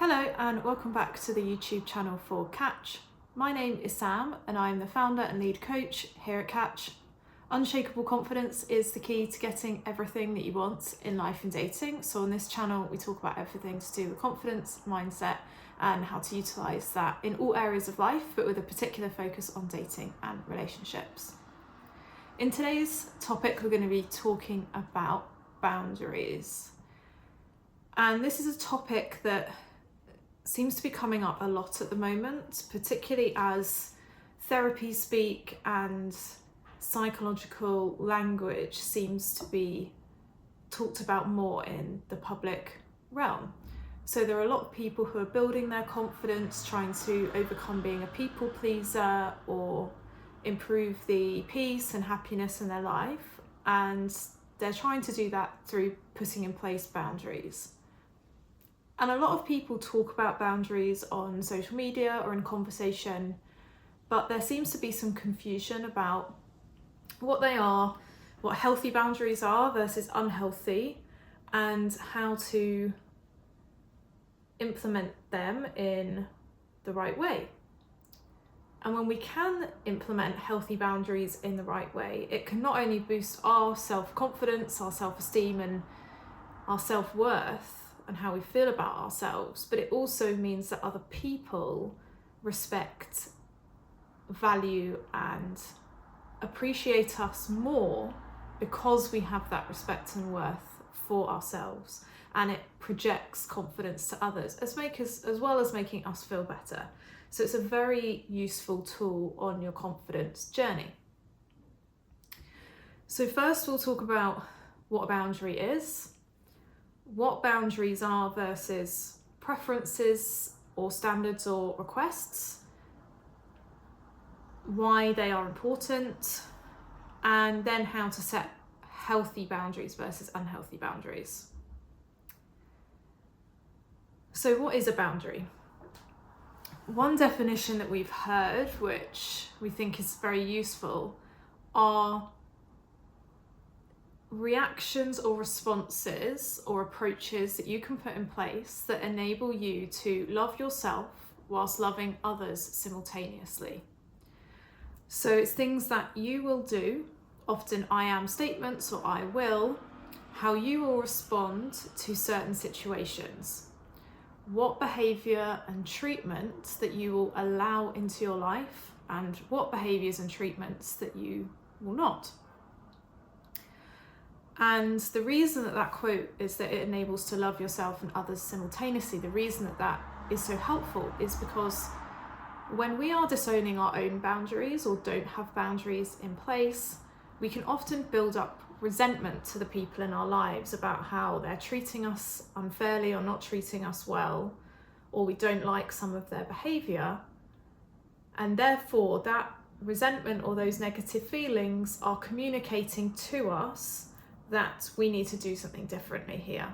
Hello and welcome back to the YouTube channel for Catch. My name is Sam and I'm the founder and lead coach here at Catch. Unshakable confidence is the key to getting everything that you want in life and dating. So on this channel we talk about everything to do with confidence, mindset and how to utilise that in all areas of life, but with a particular focus on dating and relationships. In today's topic we're going to be talking about boundaries. And this is a topic that seems to be coming up a lot at the moment, particularly as therapy speak and psychological language seems to be talked about more in the public realm. So there are a lot of people who are building their confidence, trying to overcome being a people pleaser or improve the peace and happiness in their life, and they're trying to do that through putting in place boundaries. And a lot of people talk about boundaries on social media or in conversation, but there seems to be some confusion about what they are, what healthy boundaries are versus unhealthy, and how to implement them in the right way. And when we can implement healthy boundaries in the right way, it can not only boost our self-confidence, our self-esteem and our self-worth, and how we feel about ourselves, but it also means that other people respect, value and appreciate us more because we have that respect and worth for ourselves, and it projects confidence to others as well as making us feel better. So it's a very useful tool on your confidence journey. So first we'll talk about what a boundary is, what boundaries are versus preferences or standards or requests, why they are important, and then how to set healthy boundaries versus unhealthy boundaries. So what is a boundary? One definition that we've heard, which we think is very useful, are reactions or responses or approaches that you can put in place that enable you to love yourself whilst loving others simultaneously. So it's things that you will do, often I am statements or I will, how you will respond to certain situations, what behaviour and treatment that you will allow into your life, and what behaviours and treatments that you will not. And the reason that quote is that it enables to love yourself and others simultaneously, the reason that is so helpful is because when we are disowning our own boundaries or don't have boundaries in place, we can often build up resentment to the people in our lives about how they're treating us unfairly or not treating us well, or we don't like some of their behaviour. And therefore that resentment or those negative feelings are communicating to us that we need to do something differently here.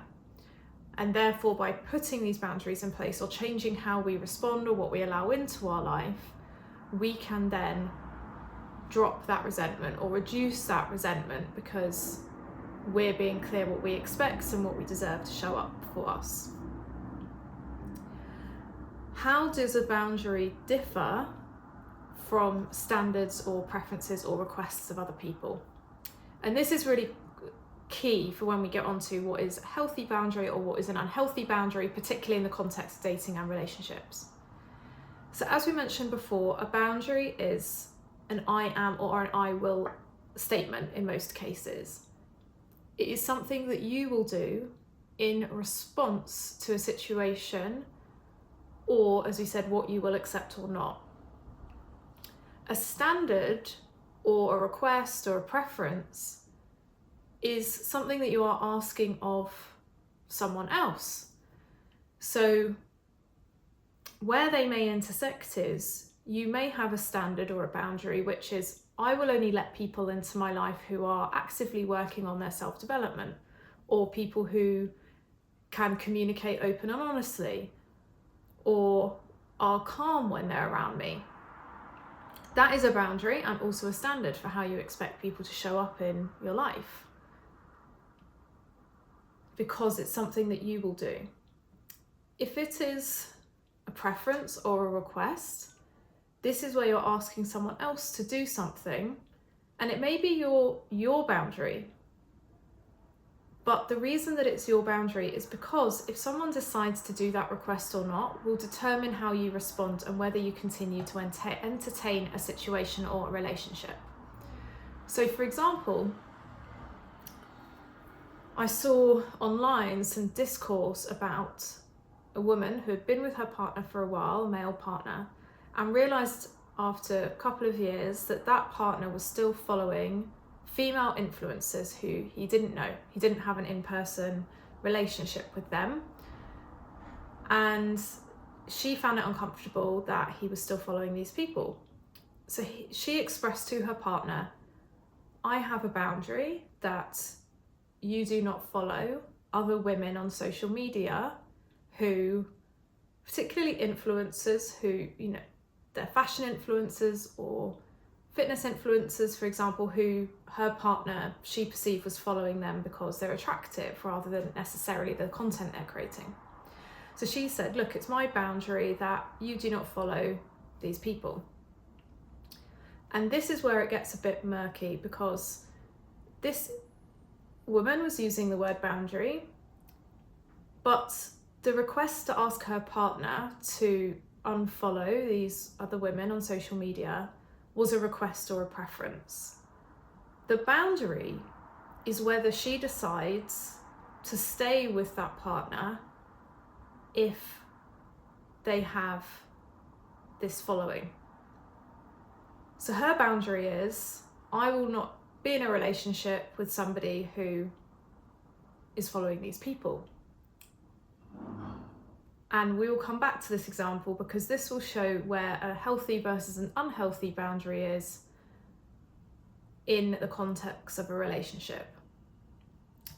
And therefore by putting these boundaries in place or changing how we respond or what we allow into our life, we can then drop that resentment or reduce that resentment because we're being clear what we expect and what we deserve to show up for us. How does a boundary differ from standards or preferences or requests of other people? And this is really key for when we get onto what is a healthy boundary or what is an unhealthy boundary, particularly in the context of dating and relationships. So as we mentioned before, a boundary is an I am or an I will statement in most cases. It is something that you will do in response to a situation, or as we said, what you will accept or not. A standard or a request or a preference is something that you are asking of someone else. So where they may intersect is you may have a standard or a boundary, which is I will only let people into my life who are actively working on their self-development, or people who can communicate open and honestly, or are calm when they're around me. That is a boundary and also a standard for how you expect people to show up in your life, because it's something that you will do. If it is a preference or a request, this is where you're asking someone else to do something, and it may be your boundary. But the reason that it's your boundary is because if someone decides to do that request or not will determine how you respond and whether you continue to entertain a situation or a relationship. So for example, I saw online some discourse about a woman who had been with her partner for a while, a male partner, and realised after a couple of years that that partner was still following female influencers who he didn't know. He didn't have an in-person relationship with them. And she found it uncomfortable that he was still following these people. So she expressed to her partner, I have a boundary that you do not follow other women on social media who, particularly influencers who, they're fashion influencers or fitness influencers, for example, who her partner, she perceived was following them because they're attractive rather than necessarily the content they're creating. So she said, look, it's my boundary that you do not follow these people. And this is where it gets a bit murky, because this woman was using the word boundary, but the request to ask her partner to unfollow these other women on social media was a request or a preference. The boundary is whether she decides to stay with that partner if they have this following. So her boundary is, I will not be in a relationship with somebody who is following these people. And we will come back to this example because this will show where a healthy versus an unhealthy boundary is in the context of a relationship.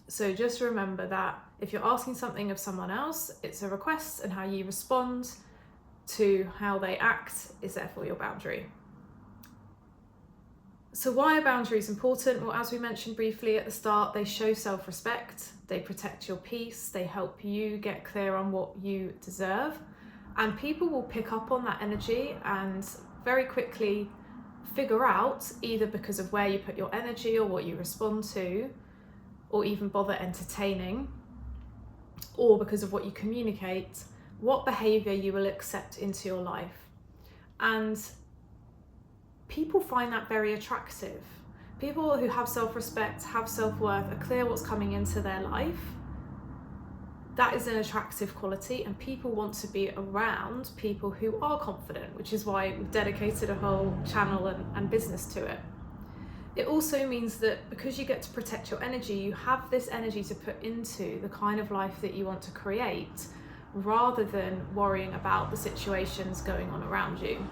So just remember that if you're asking something of someone else, it's a request, and how you respond to how they act is therefore your boundary. So why are boundaries important? Well, as we mentioned briefly at the start, they show self-respect, they protect your peace, they help you get clear on what you deserve, and people will pick up on that energy and very quickly figure out, either because of where you put your energy or what you respond to, or even bother entertaining, or because of what you communicate, what behaviour you will accept into your life. And people find that very attractive. People who have self-respect, have self-worth, are clear what's coming into their life. That is an attractive quality, and people want to be around people who are confident, which is why we've dedicated a whole channel and business to it. It also means that because you get to protect your energy, you have this energy to put into the kind of life that you want to create, rather than worrying about the situations going on around you.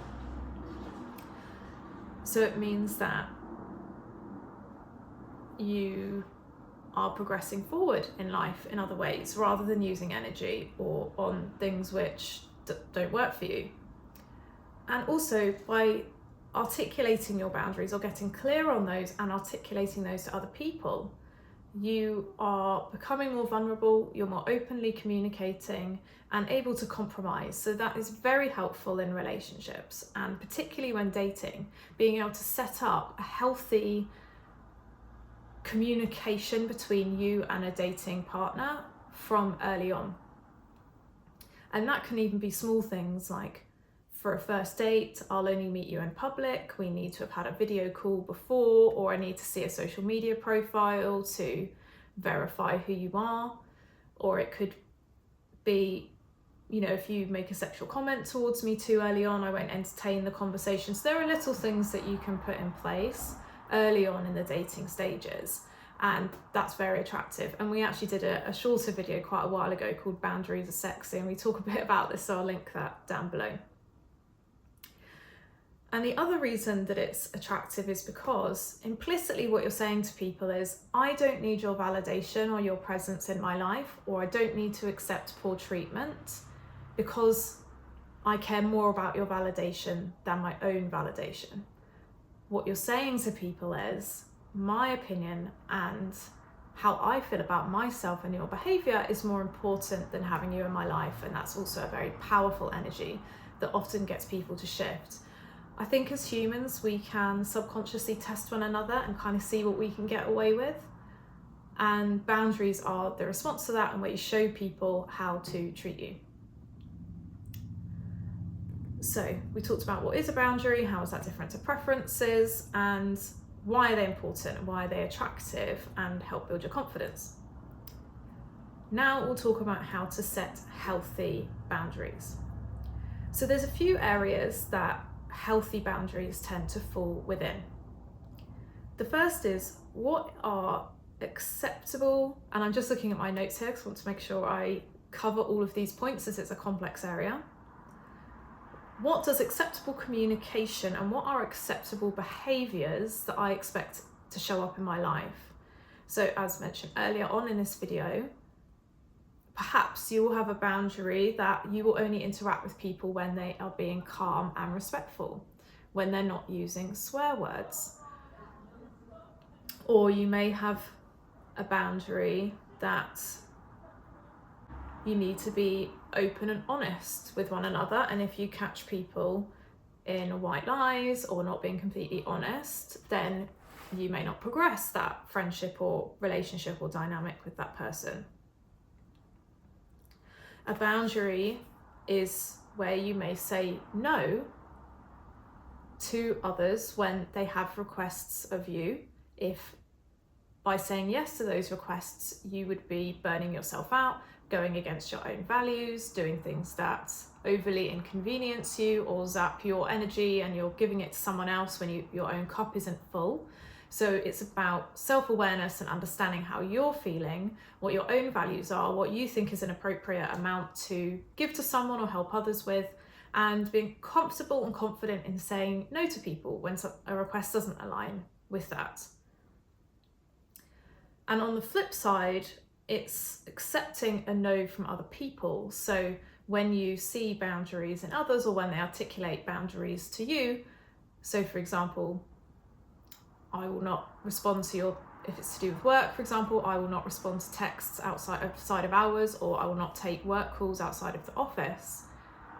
So it means that you are progressing forward in life in other ways, rather than using energy or on things which don't work for you. And also, by articulating your boundaries or getting clear on those and articulating those to other people, you are becoming more vulnerable, you're more openly communicating and able to compromise. So that is very helpful in relationships, and particularly when dating, being able to set up a healthy communication between you and a dating partner from early on. And that can even be small things like, for a first date, I'll only meet you in public, we need to have had a video call before, or I need to see a social media profile to verify who you are. Or it could be, if you make a sexual comment towards me too early on, I won't entertain the conversation. So there are little things that you can put in place early on in the dating stages, and that's very attractive. And we actually did a shorter video quite a while ago called Boundaries Are Sexy, and we talk a bit about this, so I'll link that down below. And the other reason that it's attractive is because implicitly what you're saying to people is, I don't need your validation or your presence in my life, or I don't need to accept poor treatment because I care more about your validation than my own validation. What you're saying to people is, my opinion and how I feel about myself and your behavior is more important than having you in my life. And that's also a very powerful energy that often gets people to shift. I think as humans, we can subconsciously test one another and kind of see what we can get away with. And boundaries are the response to that, and where you show people how to treat you. So we talked about what is a boundary, how is that different to preferences, and why are they important, why are they attractive, and help build your confidence. Now we'll talk about how to set healthy boundaries. So there's a few areas that healthy boundaries tend to fall within. The first is, what are acceptable, and I'm just looking at my notes here because I want to make sure I cover all of these points as it's a complex area. What does acceptable communication and what are acceptable behaviours that I expect to show up in my life? So as mentioned earlier on in this video, perhaps you will have a boundary that you will only interact with people when they are being calm and respectful, when they're not using swear words. Or you may have a boundary that you need to be open and honest with one another, and if you catch people in white lies or not being completely honest, then you may not progress that friendship or relationship or dynamic with that person. A boundary is where you may say no to others when they have requests of you, if by saying yes to those requests you would be burning yourself out, going against your own values, doing things that overly inconvenience you or zap your energy, and you're giving it to someone else when your own cup isn't full. So it's about self-awareness and understanding how you're feeling, what your own values are, what you think is an appropriate amount to give to someone or help others with, and being comfortable and confident in saying no to people when a request doesn't align with that. And on the flip side, it's accepting a no from other people. So when you see boundaries in others, or when they articulate boundaries to you, so for example, I will not respond to if it's to do with work, for example, I will not respond to texts outside of hours, or I will not take work calls outside of the office.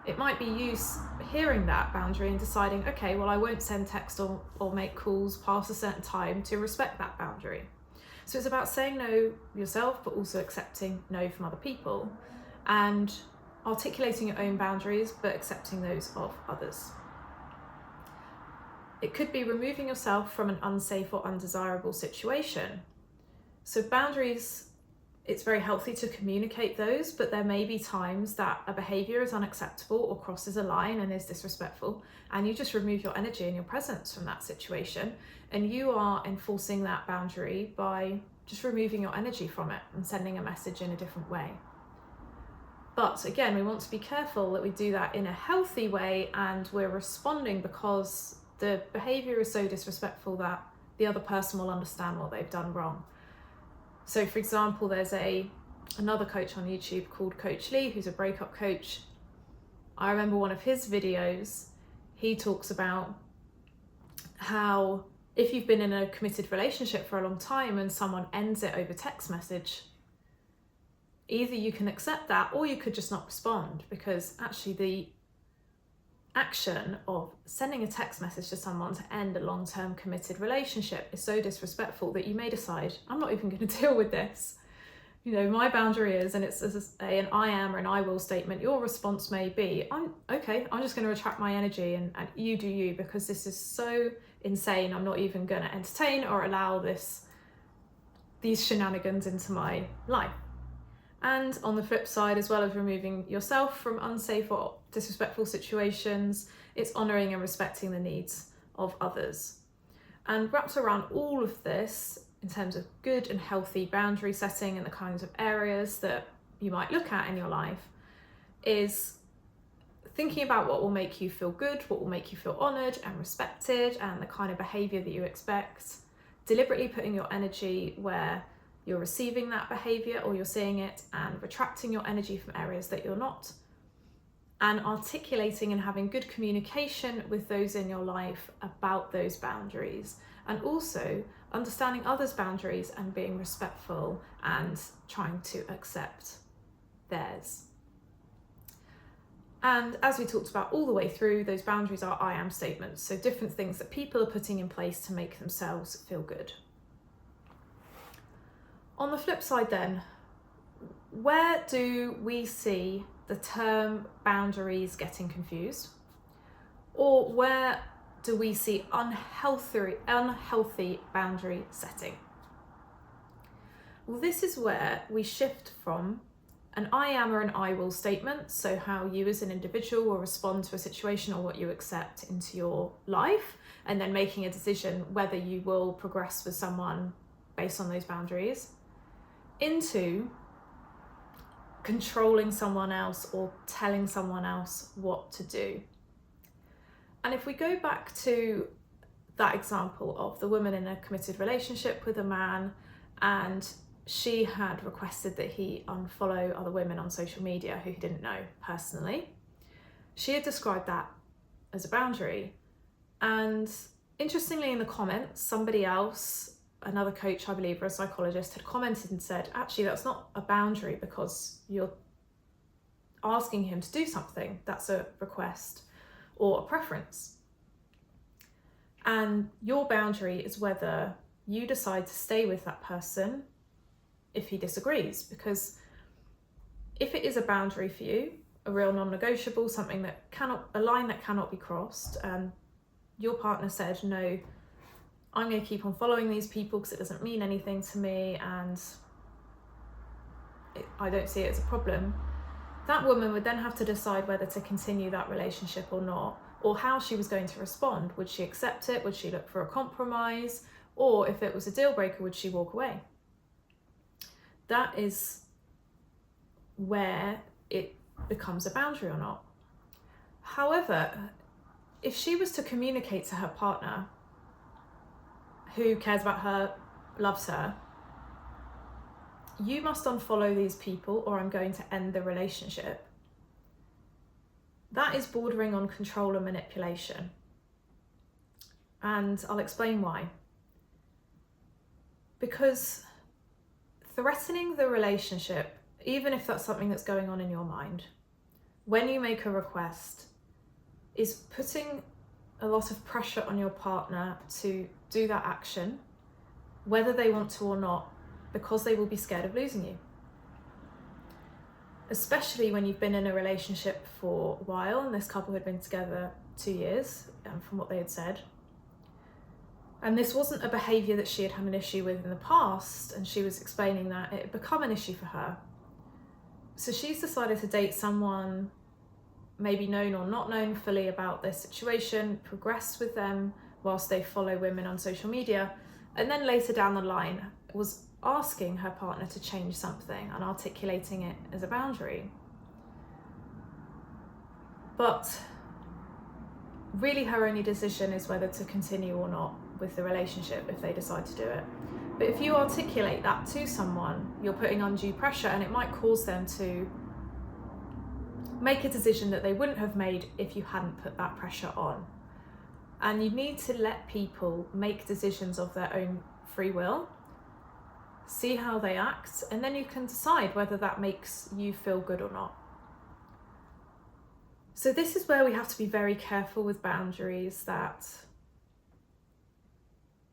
It might be you hearing that boundary and deciding, okay, well, I won't send text or make calls past a certain time to respect that boundary. So it's about saying no yourself, but also accepting no from other people, and articulating your own boundaries, but accepting those of others. It could be removing yourself from an unsafe or undesirable situation. So boundaries, it's very healthy to communicate those, but there may be times that a behaviour is unacceptable or crosses a line and is disrespectful, and you just remove your energy and your presence from that situation, and you are enforcing that boundary by just removing your energy from it and sending a message in a different way. But again, we want to be careful that we do that in a healthy way, and we're responding because the behaviour is so disrespectful that the other person will understand what they've done wrong. So for example, there's another coach on YouTube called Coach Lee, who's a breakup coach. I remember one of his videos, he talks about how if you've been in a committed relationship for a long time and someone ends it over text message, either you can accept that or you could just not respond, because actually the action of sending a text message to someone to end a long-term committed relationship is so disrespectful that you may decide, I'm not even going to deal with this. You know, my boundary is, and it's an I am or an I will statement. Your response may be, I'm just going to retract my energy and you do you, because this is so insane. I'm not even going to entertain or allow these shenanigans into my life. And on the flip side, as well as removing yourself from unsafe or disrespectful situations, it's honouring and respecting the needs of others. And wrapped around all of this, in terms of good and healthy boundary setting and the kinds of areas that you might look at in your life, is thinking about what will make you feel good, what will make you feel honoured and respected, and the kind of behaviour that you expect. Deliberately putting your energy where you're receiving that behaviour or you're seeing it, and retracting your energy from areas that you're not, and articulating and having good communication with those in your life about those boundaries, and also understanding others' boundaries and being respectful and trying to accept theirs. And as we talked about all the way through, those boundaries are I am statements, so different things that people are putting in place to make themselves feel good. On the flip side then, where do we see the term boundaries getting confused? Or where do we see unhealthy boundary setting? Well, this is where we shift from an I am or an I will statement, so how you as an individual will respond to a situation or what you accept into your life, and then making a decision whether you will progress with someone based on those boundaries, into controlling someone else or telling someone else what to do. And if we go back to that example of the woman in a committed relationship with a man, and she had requested that he unfollow other women on social media who he didn't know personally. She had described that as a boundary. And interestingly, in the comments, somebody else, another coach, I believe, or a psychologist, had commented and said, actually, that's not a boundary because you're asking him to do something. That's a request or a preference. And your boundary is whether you decide to stay with that person if he disagrees, because if it is a boundary for you, a real non-negotiable, something that a line that cannot be crossed, and your partner said, no, I'm going to keep on following these people because it doesn't mean anything to me and I don't see it as a problem, that woman would then have to decide whether to continue that relationship or not, or how she was going to respond. Would she accept it? Would she look for a compromise? Or if it was a deal breaker, would she walk away? That is where it becomes a boundary or not. However, if she was to communicate to her partner, who cares about her, loves her, you must unfollow these people or I'm going to end the relationship, that is bordering on control and manipulation. And I'll explain why. Because threatening the relationship, even if that's something that's going on in your mind, when you make a request, is putting a lot of pressure on your partner to do that action, whether they want to or not, because they will be scared of losing you. Especially when you've been in a relationship for a while, and this couple had been together 2 years, from what they had said. And this wasn't a behaviour that she had had an issue with in the past, and she was explaining that it had become an issue for her. So she's decided to date someone, maybe known or not known fully about their situation, progress with them whilst they follow women on social media, and then later down the line was asking her partner to change something and articulating it as a boundary. But really her only decision is whether to continue or not with the relationship if they decide to do it. But if you articulate that to someone, you're putting undue pressure, and it might cause them to make a decision that they wouldn't have made if you hadn't put that pressure on. And you need to let people make decisions of their own free will, see how they act, and then you can decide whether that makes you feel good or not. So this is where we have to be very careful with boundaries, that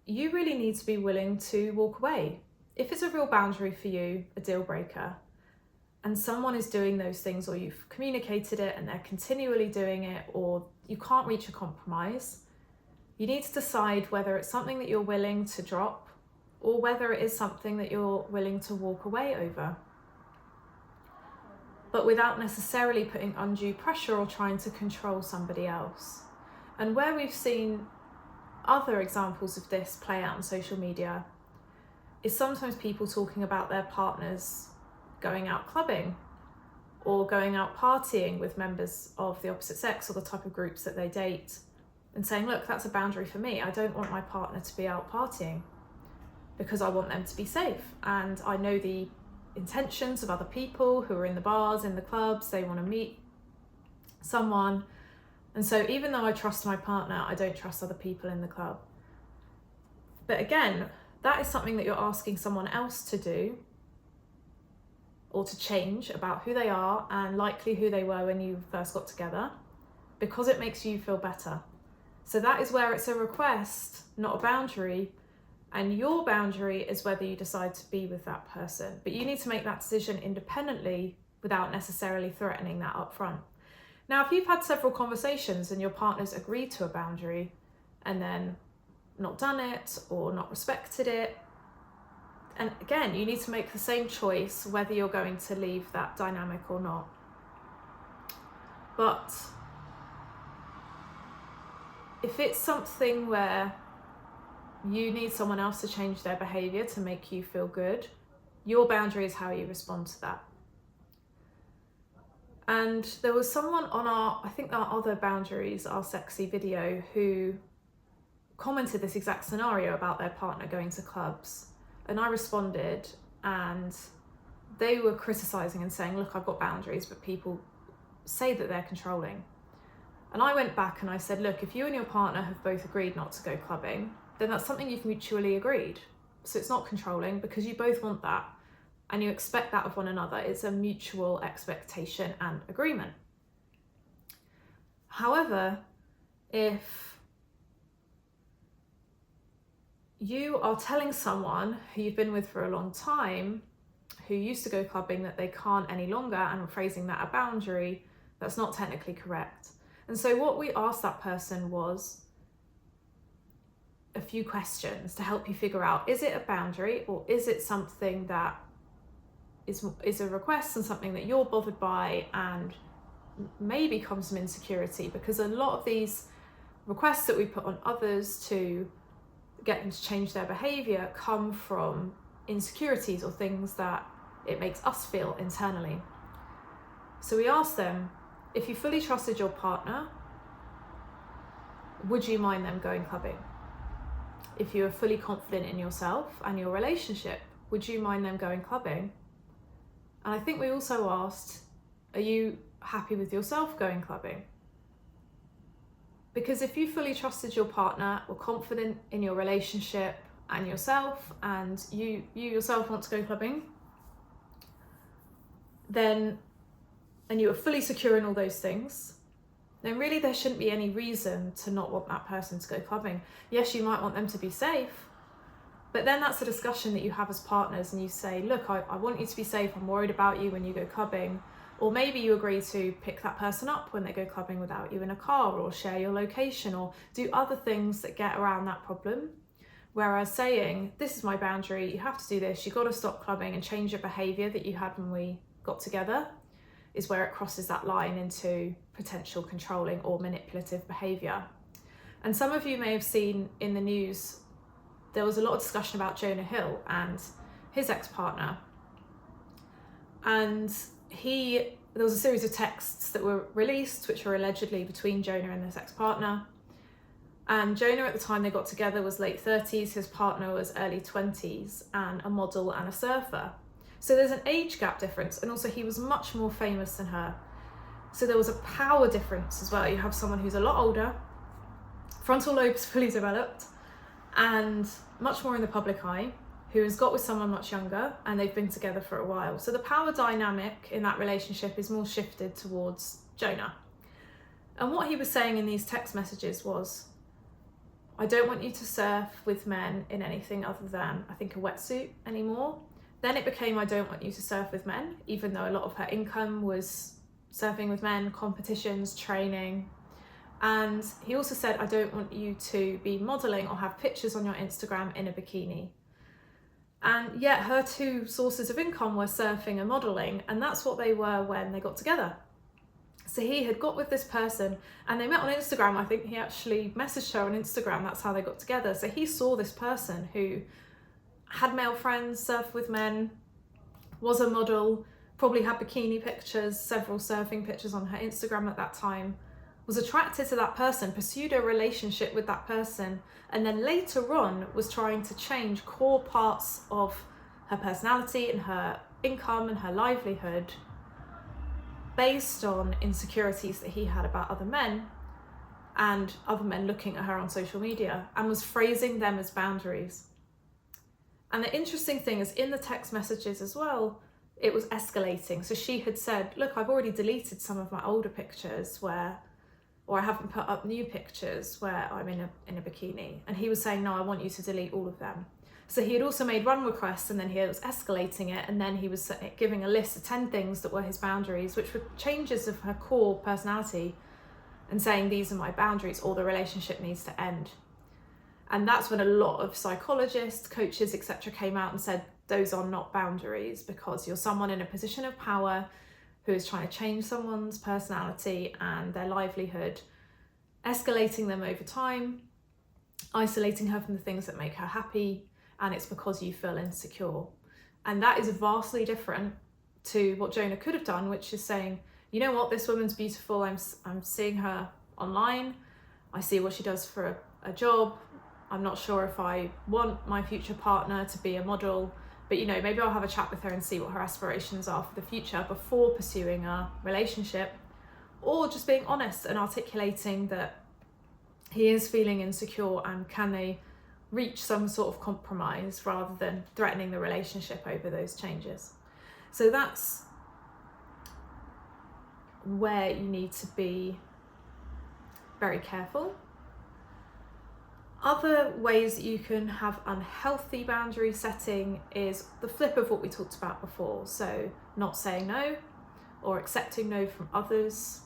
you really need to be willing to walk away. If it's a real boundary for you, a deal breaker, and someone is doing those things, or you've communicated it and they're continually doing it, or you can't reach a compromise, you need to decide whether it's something that you're willing to drop or whether it is something that you're willing to walk away over, but without necessarily putting undue pressure or trying to control somebody else. And where we've seen other examples of this play out on social media is sometimes people talking about their partners going out clubbing or going out partying with members of the opposite sex or the type of groups that they date, and saying, look, that's a boundary for me. I don't want my partner to be out partying because I want them to be safe. And I know the intentions of other people who are in the bars, in the clubs, they want to meet someone. And so even though I trust my partner, I don't trust other people in the club. But again, that is something that you're asking someone else to do or to change about who they are and likely who they were when you first got together, because it makes you feel better. So that is where it's a request, not a boundary. And your boundary is whether you decide to be with that person. But you need to make that decision independently without necessarily threatening that up front. Now, if you've had several conversations and your partner's agreed to a boundary and then not done it or not respected it, and again, you need to make the same choice whether you're going to leave that dynamic or not. But if it's something where you need someone else to change their behavior to make you feel good, your boundary is how you respond to that. And there was someone on our other boundaries, our sexy video, who commented this exact scenario about their partner going to clubs. And I responded, and they were criticizing and saying, look, I've got boundaries, but people say that they're controlling. And I went back and I said, look, if you and your partner have both agreed not to go clubbing, then that's something you've mutually agreed. So it's not controlling, because you both want that and you expect that of one another. It's a mutual expectation and agreement. However, if you are telling someone who you've been with for a long time, who used to go clubbing, that they can't any longer, and phrasing that a boundary, that's not technically correct. And so what we asked that person was a few questions to help you figure out, is it a boundary or is it something that is a request and something that you're bothered by and maybe comes from insecurity? Because a lot of these requests that we put on others to get them to change their behavior come from insecurities or things that it makes us feel internally. So we asked them, if you fully trusted your partner, would you mind them going clubbing? If you are fully confident in yourself and your relationship, would you mind them going clubbing? And I think we also asked, are you happy with yourself going clubbing? Because if you fully trusted your partner, were confident in your relationship and yourself, and you yourself want to go clubbing, then, and you are fully secure in all those things, then really there shouldn't be any reason to not want that person to go clubbing. Yes, you might want them to be safe, but then that's a discussion that you have as partners, and you say, look, I want you to be safe, I'm worried about you when you go clubbing. Or maybe you agree to pick that person up when they go clubbing without you in a car, or share your location, or do other things that get around that problem. Whereas saying, this is my boundary, you have to do this, you've got to stop clubbing and change your behaviour that you had when we got together, is where it crosses that line into potential controlling or manipulative behaviour. And some of you may have seen in the news, there was a lot of discussion about Jonah Hill and his ex-partner. And there was a series of texts that were released, which were allegedly between Jonah and his ex-partner. And Jonah, at the time they got together, was late 30s, his partner was early 20s, and a model and a surfer. So there's an age gap difference, and also he was much more famous than her. So there was a power difference as well. You have someone who's a lot older, frontal lobes fully developed, and much more in the public eye, who has got with someone much younger, and they've been together for a while. So the power dynamic in that relationship is more shifted towards Jonah. And what he was saying in these text messages was, I don't want you to surf with men in anything other than, I think, a wetsuit anymore. Then it became, I don't want you to surf with men, even though a lot of her income was surfing with men, competitions, training. And he also said, I don't want you to be modeling or have pictures on your Instagram in a bikini. And yet her two sources of income were surfing and modeling, and that's what they were when they got together. So he had got with this person and they met on Instagram. I think he actually messaged her on Instagram. That's how they got together. So he saw this person who had male friends, surfed with men, was a model, probably had bikini pictures, several surfing pictures on her Instagram at that time, was attracted to that person, pursued a relationship with that person, and then later on was trying to change core parts of her personality and her income and her livelihood based on insecurities that he had about other men and other men looking at her on social media, and was phrasing them as boundaries. And the interesting thing is, in the text messages as well, it was escalating. So she had said, look, I've already deleted some of my older pictures or I haven't put up new pictures where I'm in a bikini. And he was saying, no, I want you to delete all of them. So he had also made run requests, and then he was escalating it. And then he was giving a list of 10 things that were his boundaries, which were changes of her core personality, and saying, these are my boundaries, or the relationship needs to end. And that's when a lot of psychologists, coaches, etc. came out and said, those are not boundaries, because you're someone in a position of power who is trying to change someone's personality and their livelihood, escalating them over time, isolating her from the things that make her happy, and it's because you feel insecure. And that is vastly different to what Jonah could have done, which is saying, you know what, this woman's beautiful, I'm seeing her online, I see what she does for a job, I'm not sure if I want my future partner to be a model, but maybe I'll have a chat with her and see what her aspirations are for the future before pursuing a relationship. Or just being honest and articulating that he is feeling insecure, and can they reach some sort of compromise rather than threatening the relationship over those changes. So that's where you need to be very careful. Other ways that you can have unhealthy boundary setting is the flip of what we talked about before. So not saying no, or accepting no from others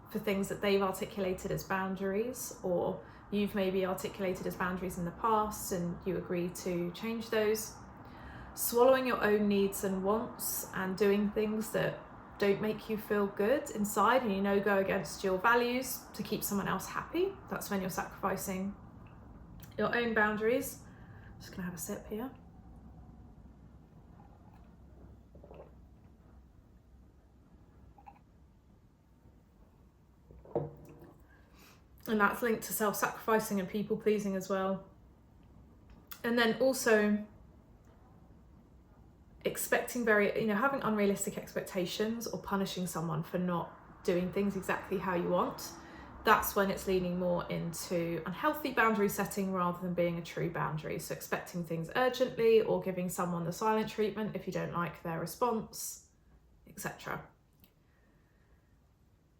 for things that they've articulated as boundaries, or you've maybe articulated as boundaries in the past and you agree to change those. Swallowing your own needs and wants and doing things that don't make you feel good inside and go against your values to keep someone else happy. That's when you're sacrificing your own boundaries. Just gonna have a sip here. And that's linked to self-sacrificing and people-pleasing as well. And then also expecting having unrealistic expectations or punishing someone for not doing things exactly how you want. That's when it's leaning more into unhealthy boundary setting rather than being a true boundary. So expecting things urgently, or giving someone the silent treatment if you don't like their response, etc.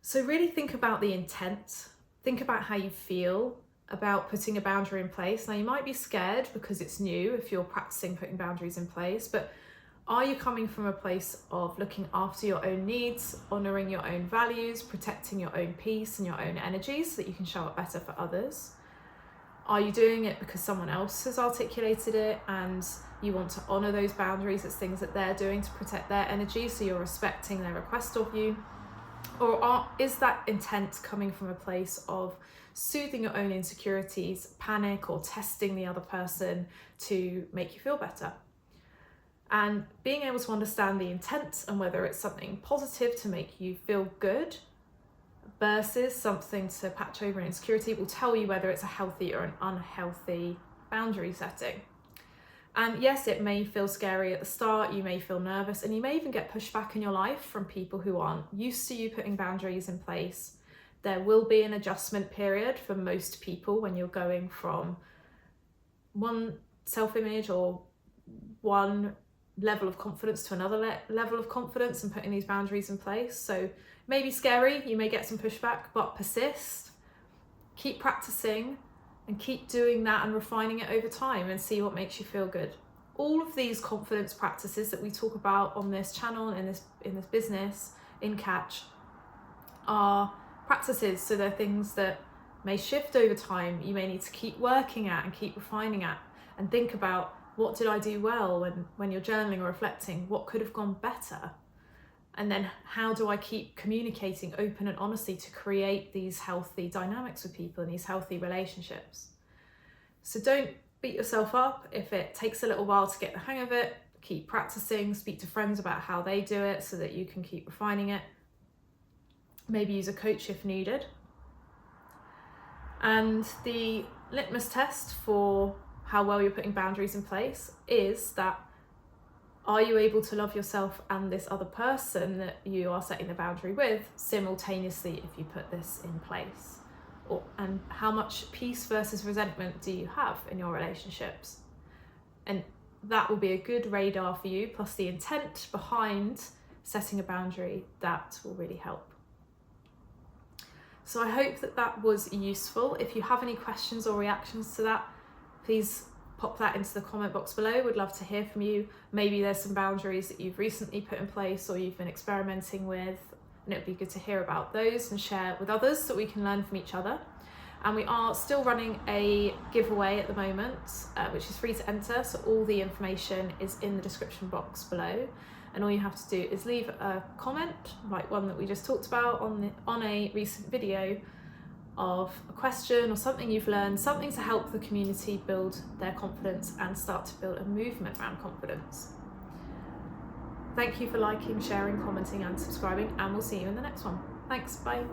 So really think about the intent. Think about how you feel about putting a boundary in place. Now, you might be scared because it's new if you're practicing putting boundaries in place, but are you coming from a place of looking after your own needs, honouring your own values, protecting your own peace and your own energy so that you can show up better for others? Are you doing it because someone else has articulated it and you want to honour those boundaries as things that they're doing to protect their energy, so you're respecting their request of you? Or is that intent coming from a place of soothing your own insecurities, panic, or testing the other person to make you feel better? And being able to understand the intent and whether it's something positive to make you feel good versus something to patch over an insecurity will tell you whether it's a healthy or an unhealthy boundary setting. And yes, it may feel scary at the start, you may feel nervous, and you may even get pushback in your life from people who aren't used to you putting boundaries in place. There will be an adjustment period for most people when you're going from one self-image or one level of confidence to another level of confidence and putting these boundaries in place. So it may be scary, you may get some pushback, but persist, keep practicing, and keep doing that and refining it over time and see what makes you feel good. All of these confidence practices that we talk about on this channel and in this business, in Catch, are practices. So they're things that may shift over time. You may need to keep working at and keep refining at, and think about, what did I do well when you're journaling or reflecting? What could have gone better? And then how do I keep communicating open and honestly to create these healthy dynamics with people and these healthy relationships? So don't beat yourself up if it takes a little while to get the hang of it. Keep practicing, speak to friends about how they do it so that you can keep refining it. Maybe use a coach if needed. And the litmus test for how well you're putting boundaries in place is that, are you able to love yourself and this other person that you are setting the boundary with simultaneously if you put this in place? And how much peace versus resentment do you have in your relationships? And that will be a good radar for you, plus the intent behind setting a boundary, that will really help. So I hope that that was useful. If you have any questions or reactions to that, please pop that into the comment box below. We'd love to hear from you. Maybe there's some boundaries that you've recently put in place or you've been experimenting with, and it would be good to hear about those and share with others so we can learn from each other. And we are still running a giveaway at the moment, which is free to enter. So all the information is in the description box below. And all you have to do is leave a comment, like one that we just talked about on a recent video, of a question or something you've learned, something to help the community build their confidence and start to build a movement around confidence. Thank you for liking, sharing, commenting and subscribing, and we'll see you in the next one. Thanks, bye.